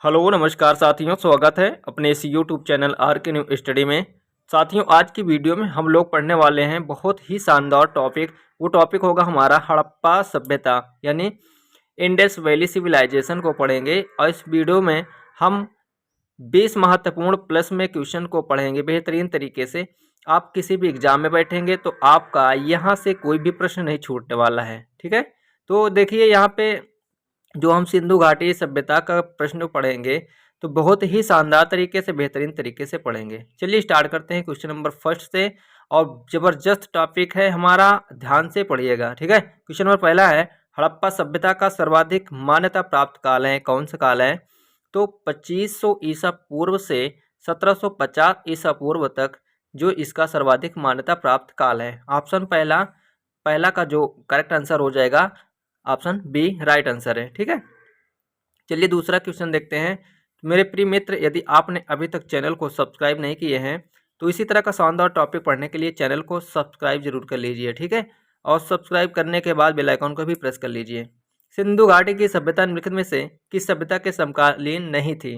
Hello नमस्कार साथियों, स्वागत है अपने इस यूट्यूब चैनल आर के न्यू स्टडी में। साथियों, आज की वीडियो में हम लोग पढ़ने वाले हैं बहुत ही शानदार टॉपिक। वो टॉपिक होगा हमारा हड़प्पा सभ्यता यानी इंडस वैली सिविलाइजेशन को पढ़ेंगे। और इस वीडियो में हम 20 महत्वपूर्ण प्लस में क्वेश्चन को पढ़ेंगे बेहतरीन तरीके से। आप किसी भी एग्जाम में बैठेंगे तो आपका यहाँ से कोई भी प्रश्न नहीं छूटने वाला है। ठीक है, तो देखिए यहाँ पे जो हम सिंधु घाटी सभ्यता का प्रश्न पढ़ेंगे तो बहुत ही शानदार तरीके से बेहतरीन तरीके से पढ़ेंगे। चलिए स्टार्ट करते हैं क्वेश्चन नंबर फर्स्ट से। और जबरदस्त टॉपिक है हमारा, ध्यान से पढ़िएगा। ठीक है, क्वेश्चन नंबर पहला है, हड़प्पा सभ्यता का सर्वाधिक मान्यता प्राप्त काल है, कौन सा काल है? तो 2500 ईसा पूर्व से 1750 ईसा पूर्व तक जो इसका सर्वाधिक मान्यता प्राप्त काल है। ऑप्शन पहला पहला का जो करेक्ट आंसर हो जाएगा ऑप्शन बी राइट आंसर है। ठीक है, चलिए दूसरा क्वेश्चन देखते हैं। मेरे प्रिय मित्र, यदि आपने अभी तक चैनल को सब्सक्राइब नहीं किए हैं तो इसी तरह का शानदार टॉपिक पढ़ने के लिए चैनल को सब्सक्राइब जरूर कर लीजिए। ठीक है, और सब्सक्राइब करने के बाद बेल आइकन को भी प्रेस कर लीजिए। सिंधु घाटी की सभ्यता निम्नलिखित में से किस सभ्यता के समकालीन नहीं थी?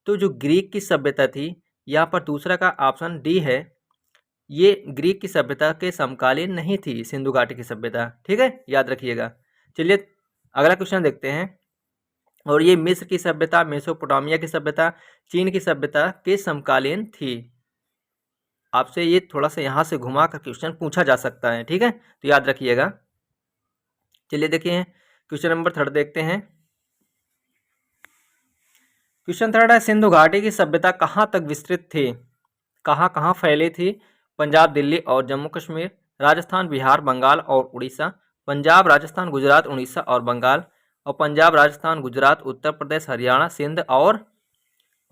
तो जो ग्रीक की सभ्यता थी, यहाँ पर दूसरा का ऑप्शन डी है, ये ग्रीक की सभ्यता के समकालीन नहीं थी सिंधु घाटी की सभ्यता। ठीक है, याद रखिएगा। चलिए अगला क्वेश्चन देखते हैं। और ये मिस्र की सभ्यता, मेसोपोटामिया की सभ्यता, चीन की सभ्यता के समकालीन थी। आपसे ये थोड़ा सा यहाँ से घुमा कर क्वेश्चन पूछा जा सकता है। ठीक है, तो याद रखिएगा। चलिए देखिए क्वेश्चन नंबर थर्ड देखते हैं। क्वेश्चन थर्ड है, सिंधु घाटी की सभ्यता कहाँ तक विस्तृत थी? कहाँ कहाँ फैली थी? पंजाब, दिल्ली और जम्मू कश्मीर, राजस्थान, बिहार, बंगाल और उड़ीसा, पंजाब, राजस्थान, गुजरात, उड़ीसा और बंगाल, और पंजाब, राजस्थान, गुजरात, उत्तर प्रदेश, हरियाणा, सिंध और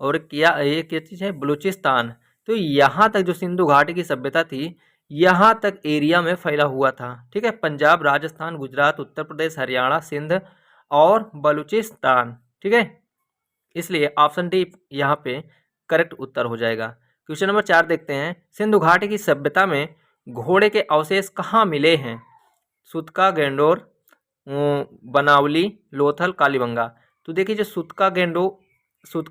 क्या चीज़ है, बलूचिस्तान। तो यहाँ तक जो सिंधु घाटी की सभ्यता थी, यहाँ तक एरिया में फैला हुआ था। ठीक है, पंजाब, राजस्थान, गुजरात, उत्तर प्रदेश, हरियाणा, सिंध और बलूचिस्तान। ठीक है, इसलिए ऑप्शन डी यहाँ पे करेक्ट उत्तर हो जाएगा। क्वेश्चन नंबर 4 देखते हैं। सिंधु घाटी की सभ्यता में घोड़े के अवशेष कहाँ मिले हैं? सुतका, गेंडोर, बनावली, लोथल, कालीबंगा। तो देखिए जो सुतका गेंडो सुत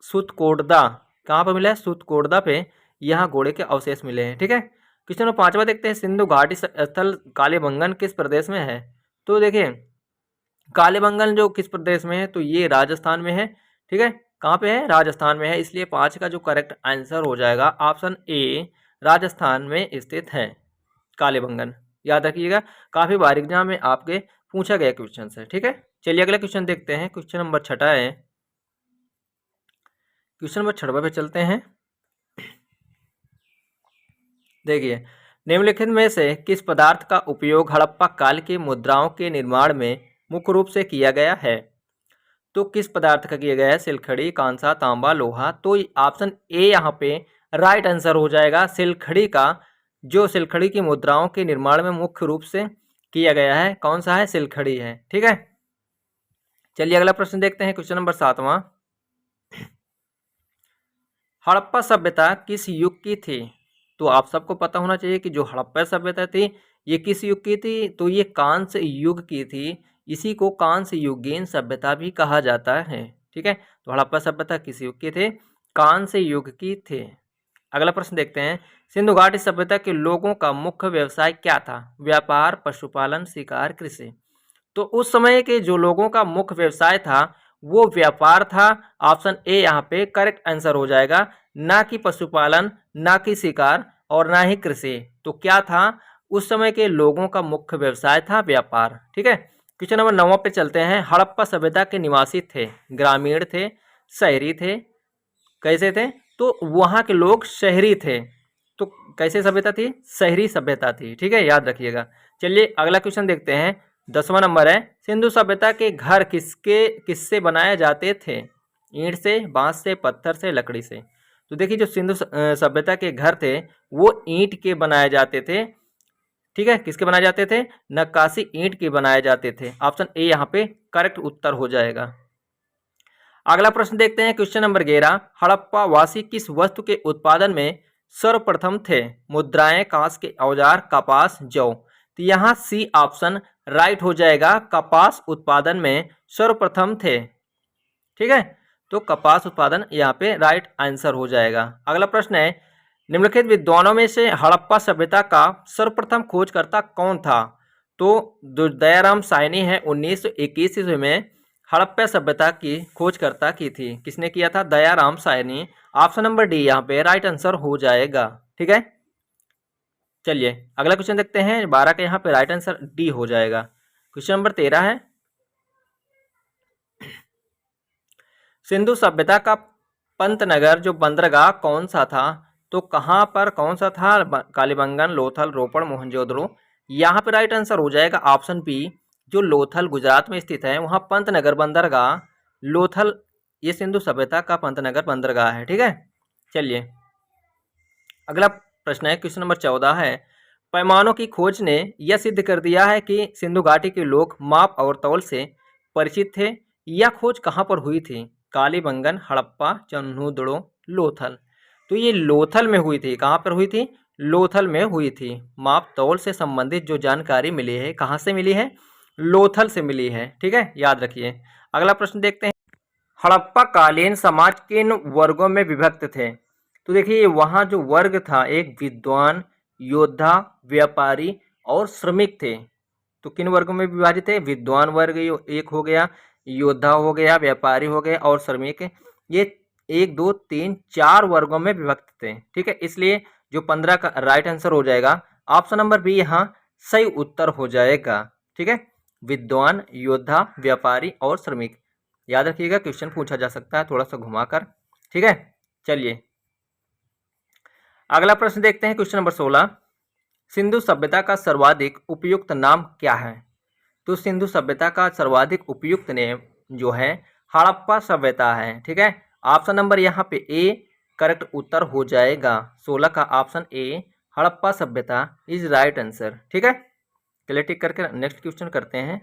सुतकोटदा कहाँ पर मिला है? सुतकोटदा पे यहाँ घोड़े के अवशेष मिले हैं। ठीक है, क्वेश्चन नंबर 5वां देखते हैं। सिंधु घाटी स्थल कालीबंगन किस प्रदेश में है? तो देखिए कालीबंगन जो किस प्रदेश में है? तो ये राजस्थान में है। ठीक है, कहाँ पे है? राजस्थान में है। इसलिए 5 का जो करेक्ट आंसर हो जाएगा ऑप्शन ए, राजस्थान में स्थित है कालीबंगन। याद रखिएगा, काफ़ी बार एग्जाम में आपके पूछा गया क्वेश्चन है। ठीक है, चलिए अगला क्वेश्चन देखते हैं। क्वेश्चन नंबर 6 है। क्वेश्चन नंबर 6 पे चलते हैं। देखिए, निम्नलिखित में से किस पदार्थ का उपयोग हड़प्पा काल की मुद्राओं के निर्माण में मुख्य रूप से किया गया है? तो किस पदार्थ का किया गया है? सिलखड़ी, कांसा, तांबा, लोहा। तो ऑप्शन ए यहाँ पे राइट आंसर हो जाएगा। सिलखड़ी का जो सिलखड़ी की मुद्राओं के निर्माण में मुख्य रूप से किया गया है, कौन सा है? सिलखड़ी है। ठीक है, चलिए अगला प्रश्न देखते हैं। क्वेश्चन नंबर 7वां, हड़प्पा सभ्यता किस युग की थी? तो आप सबको पता होना चाहिए कि जो हड़प्पा सभ्यता थी ये किस युग की थी? तो ये कांस्य युग की थी। इसी को कांस्य युगीन सभ्यता भी कहा जाता है। ठीक है, तो हड़प्पा सभ्यता किस युग के थे? कांस्य युग की थे। अगला प्रश्न देखते हैं। सिंधु घाटी सभ्यता के लोगों का मुख्य व्यवसाय क्या था? व्यापार, पशुपालन, शिकार, कृषि। तो उस समय के जो लोगों का मुख्य व्यवसाय था वो व्यापार था। ऑप्शन ए यहाँ पे करेक्ट आंसर हो जाएगा। ना कि पशुपालन, ना कि शिकार और ना ही कृषि। तो क्या था? उस समय के लोगों का मुख्य व्यवसाय था व्यापार। ठीक है, क्वेश्चन नंबर 9 पे चलते हैं। हड़प्पा सभ्यता के निवासी थे ग्रामीण थे, शहरी थे, कैसे थे? तो वहाँ के लोग शहरी थे। तो कैसे सभ्यता थी? शहरी सभ्यता थी। ठीक है, याद रखिएगा। चलिए अगला क्वेश्चन देखते हैं। 10वां नंबर है, सिंधु सभ्यता के घर किससे बनाए जाते थे? ईंट से, बांस से, पत्थर से, लकड़ी से। तो देखिए जो सिंधु सभ्यता के घर थे वो ईंट के बनाए जाते थे। ठीक है, किसके बनाए जाते थे? नक्काशी ईंट के बनाए जाते थे। ऑप्शन ए यहाँ पे करेक्ट उत्तर हो जाएगा। अगला प्रश्न देखते हैं। क्वेश्चन नंबर 11, हड़प्पा वासी किस वस्तु के उत्पादन में सर्वप्रथम थे? मुद्राएं, कांस के औजार, कपास, जौ। तो यहाँ सी ऑप्शन राइट हो जाएगा। कपास उत्पादन में सर्वप्रथम थे। ठीक है, तो कपास उत्पादन यहाँ पे राइट आंसर हो जाएगा। अगला प्रश्न है, निम्नलिखित विद्वानों में से हड़प्पा सभ्यता का सर्वप्रथम खोजकर्ता कौन था? तो जो दयाराम साहनी है 1921 ईस्वी में हड़प्पा सभ्यता की खोजकर्ता की थी। किसने किया था? Dayaram Sahni. Option number D यहाँ पे राइट आंसर हो जाएगा। ठीक है, चलिए अगला क्वेश्चन देखते हैं। 12 का यहाँ पे राइट आंसर डी हो जाएगा। क्वेश्चन नंबर 13 है, सिंधु सभ्यता का पंतनगर जो बंदरगाह कौन सा था? तो कहाँ पर कौन सा था? कालीबंगन, लोथल, रोपड़, मोहनजोदड़ो। यहाँ पे राइट आंसर हो जाएगा ऑप्शन बी, जो लोथल गुजरात में स्थित है वहाँ पंतनगर बंदरगाह लोथल, ये सिंधु सभ्यता का पंतनगर बंदरगाह है। ठीक है, चलिए अगला प्रश्न है, क्वेश्चन नंबर 14 है, पैमानों की खोज ने यह सिद्ध कर दिया है कि सिंधु घाटी के लोग माप और तौल से परिचित थे। यह खोज कहाँ पर हुई थी? कालीबंगन, हड़प्पा, चन्हूदड़ो, लोथल। तो ये लोथल में हुई थी। कहाँ पर हुई थी? लोथल में हुई थी। माप तौल से संबंधित जो जानकारी मिली है कहाँ से मिली है? लोथल से मिली है। ठीक है, याद रखिए। अगला प्रश्न देखते हैं, हड़प्पा कालीन समाज किन वर्गों में विभक्त थे? तो देखिए वहाँ जो वर्ग था, एक विद्वान, योद्धा, व्यापारी और श्रमिक थे। तो किन वर्गों में विभाजित है? विद्वान वर्ग एक हो गया, योद्धा हो गया, व्यापारी हो गया और श्रमिक। ये 1 2 3 4 वर्गों में विभक्त थे। ठीक है, इसलिए जो 15 का राइट आंसर हो जाएगा ऑप्शन नंबर बी यहाँ सही उत्तर हो जाएगा। ठीक है, विद्वान, योद्धा, व्यापारी और श्रमिक। याद रखिएगा, क्वेश्चन पूछा जा सकता है थोड़ा सा घुमाकर। ठीक है, चलिए अगला प्रश्न देखते हैं। क्वेश्चन नंबर 16, सिंधु सभ्यता का सर्वाधिक उपयुक्त नाम क्या है? तो सिंधु सभ्यता का सर्वाधिक उपयुक्त नेम जो है हड़प्पा सभ्यता है। ठीक है, ऑप्शन नंबर यहाँ पे ए करेक्ट उत्तर हो जाएगा। 16 का ऑप्शन ए हड़प्पा सभ्यता इज राइट आंसर। ठीक है, चलिए टिक करके नेक्स्ट क्वेश्चन करते हैं।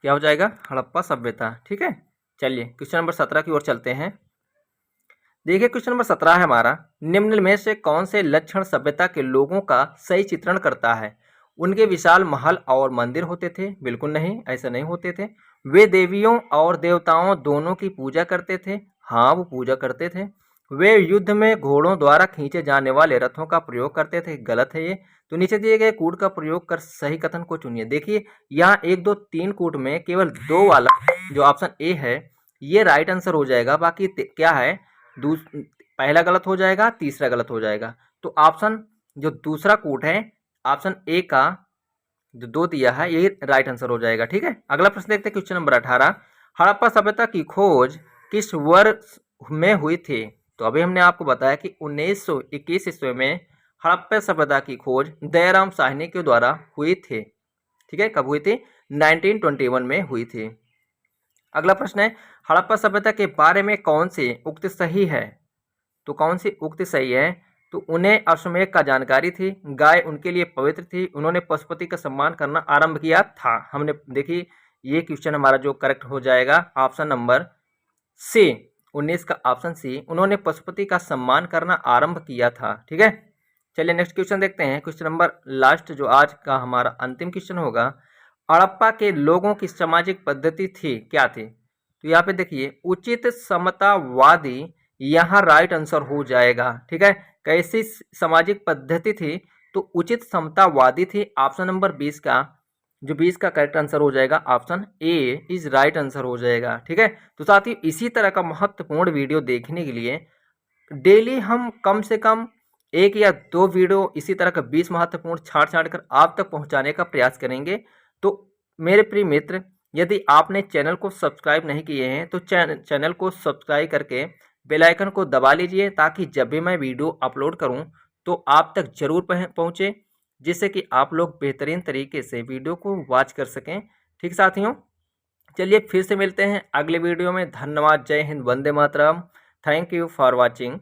क्या हो जाएगा? हड़प्पा सभ्यता। ठीक है, चलिए क्वेश्चन नंबर 17 की ओर चलते हैं। देखिए क्वेश्चन नंबर 17 है हमारा, निम्न में से कौन से लक्षण सभ्यता के लोगों का सही चित्रण करता है? उनके विशाल महल और मंदिर होते थे? बिल्कुल नहीं, ऐसे नहीं होते थे। वे देवियों और देवताओं दोनों की पूजा करते थे? हाँ, वो पूजा करते थे। वे युद्ध में घोड़ों द्वारा खींचे जाने वाले रथों का प्रयोग करते थे? गलत है ये। तो नीचे दिए गए कूट का प्रयोग कर सही कथन को चुनिए। देखिए यहाँ 1 2 3 कूट में केवल 2 वाला जो ऑप्शन ए है ये राइट आंसर हो जाएगा। बाकी क्या है, पहला गलत हो जाएगा, तीसरा गलत हो जाएगा। तो ऑप्शन जो दूसरा कूट है ऑप्शन ए का जो 2 दिया है ये राइट आंसर हो जाएगा। ठीक है, अगला प्रश्न देखते हैं। क्वेश्चन नंबर 18, हड़प्पा सभ्यता की खोज किस वर्ष में हुई थी? तो अभी हमने आपको बताया कि 1921 ईस्वी में हड़प्पा सभ्यता की खोज दयाराम साहनी के द्वारा हुई थी। ठीक है, कब हुई थी? 1921 में हुई थी। अगला प्रश्न है, हड़प्पा सभ्यता के बारे में कौन सी उक्ति सही है? तो कौन सी उक्ति सही है? तो उन्हें अश्वमेध का जानकारी थी, गाय उनके लिए पवित्र थी, उन्होंने पशुपति का सम्मान करना आरंभ किया था। हमने देखी ये क्वेश्चन हमारा जो करेक्ट हो जाएगा ऑप्शन नंबर सी, 19 का ऑप्शन सी, उन्होंने पशुपति का सम्मान करना आरंभ किया था। ठीक है, चलिए नेक्स्ट क्वेश्चन देखते हैं। क्वेश्चन नंबर लास्ट जो आज का हमारा अंतिम क्वेश्चन होगा, हड़प्पा के लोगों की सामाजिक पद्धति थी क्या थी? तो यहाँ पे देखिए उचित समतावादी यहाँ राइट आंसर हो जाएगा। ठीक है, कैसी सामाजिक पद्धति थी? तो उचित समतावादी थी। ऑप्शन नंबर 20 का जो 20 का करेक्ट आंसर हो जाएगा option A is right answer हो जाएगा। ठीक है, तो साथियों इसी तरह का महत्वपूर्ण वीडियो देखने के लिए डेली हम कम से कम 1 या 2 वीडियो इसी तरह का 20 महत्वपूर्ण छाँट कर आप तक पहुंचाने का प्रयास करेंगे। तो मेरे प्रिय मित्र, यदि आपने चैनल को सब्सक्राइब नहीं किए हैं तो चैनल को सब्सक्राइब करके बेल आइकन को दबा लीजिए, ताकि जब भी मैं वीडियो अपलोड करूं तो आप तक जरूर पहुंचे, जिससे कि आप लोग बेहतरीन तरीके से वीडियो को वॉच कर सकें। ठीक साथियों, चलिए फिर से मिलते हैं अगले वीडियो में। धन्यवाद, जय हिंद, वंदे मातरम। Thank you for watching.